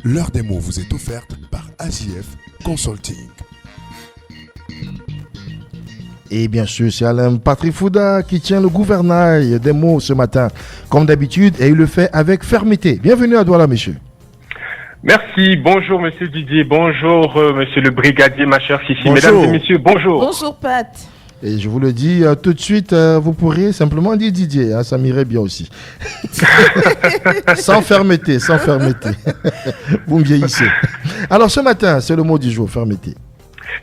L'heure des mots vous est offerte par AJF Consulting. Et bien sûr, c'est Alain Patrick Fouda qui tient le gouvernail des mots ce matin, comme d'habitude, et il le fait avec fermeté. Bienvenue à Douala, monsieur. Merci, bonjour monsieur Didier, bonjour monsieur le brigadier, ma chère Sissi. Bonjour. Mesdames et messieurs, bonjour. Bonjour Pat. Et je vous le dis tout de suite, vous pourriez simplement dire Didier, ça m'irait bien aussi. Sans fermeté, sans fermeté. Vous me vieillissez. Alors ce matin, c'est le mot du jour, fermeté.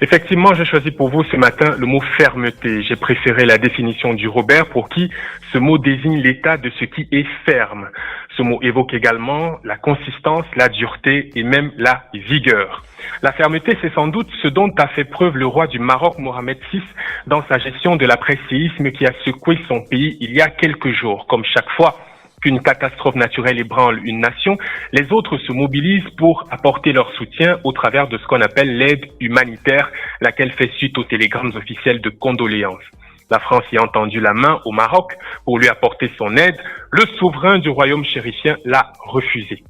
Effectivement, j'ai choisi pour vous ce matin le mot fermeté. J'ai préféré la définition du Robert pour qui ce mot désigne l'état de ce qui est ferme. Ce mot évoque également la consistance, la dureté et même la vigueur. La fermeté, c'est sans doute ce dont a fait preuve le roi du Maroc, Mohamed VI, dans sa gestion de l'après-séisme qui a secoué son pays il y a quelques jours. Comme chaque fois qu'une catastrophe naturelle ébranle une nation, les autres se mobilisent pour apporter leur soutien au travers de ce qu'on appelle l'aide humanitaire, laquelle fait suite aux télégrammes officiels de condoléances. La France y a tendu la main au Maroc pour lui apporter son aide. Le souverain du royaume chérifien l'a refusé.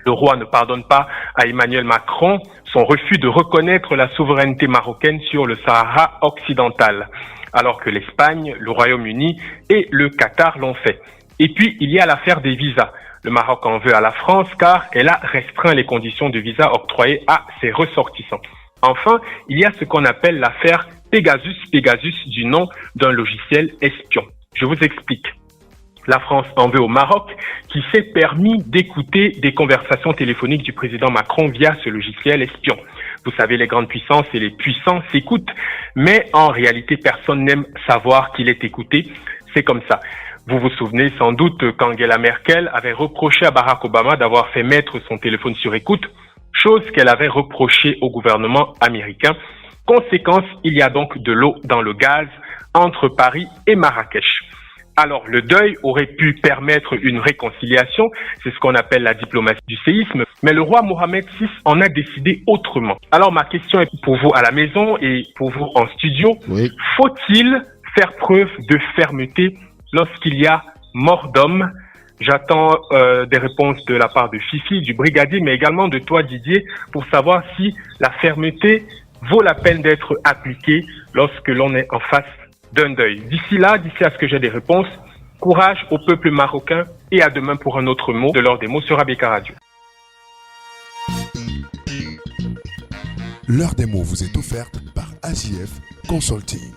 Le roi ne pardonne pas à Emmanuel Macron son refus de reconnaître la souveraineté marocaine sur le Sahara occidental, alors que l'Espagne, le Royaume-Uni et le Qatar l'ont fait. Et puis, il y a l'affaire des visas. Le Maroc en veut à la France car elle a restreint les conditions de visa octroyées à ses ressortissants. Enfin, il y a ce qu'on appelle l'affaire Pegasus du nom d'un logiciel espion. Je vous explique. La France en veut au Maroc qui s'est permis d'écouter des conversations téléphonique du président Macron via ce logiciel espion. Vous savez, les grandes puissances et les puissants s'écoutent, mais en réalité, personne n'aime savoir qu'il est écouté. C'est comme ça. Vous vous souvenez sans doute qu'Angela Merkel avait reproché à Barack Obama d'avoir fait mettre son téléphone sur écoute, chose qu'elle avait reproché au gouvernement américain. Conséquence, il y a donc de l'eau dans le gaz entre Paris et Marrakech. Alors, le deuil aurait pu permettre une réconciliation, c'est ce qu'on appelle la diplomatie du séisme, mais le roi Mohamed VI en a décidé autrement. Alors, ma question est pour vous à la maison et pour vous en studio. Oui. Faut-il faire preuve de fermeté lorsqu'il y a mort d'homme? J'attends des réponses de la part de Fifi, du brigadier, mais également de toi, Didier, pour savoir si la fermeté vaut la peine d'être appliquée lorsque l'on est en face d'un deuil. D'ici à ce que j'ai des réponses, courage au peuple marocain et à demain pour un autre mot de l'heure des mots sur ABK Radio. L'heure des mots vous est offerte par AJF Consulting.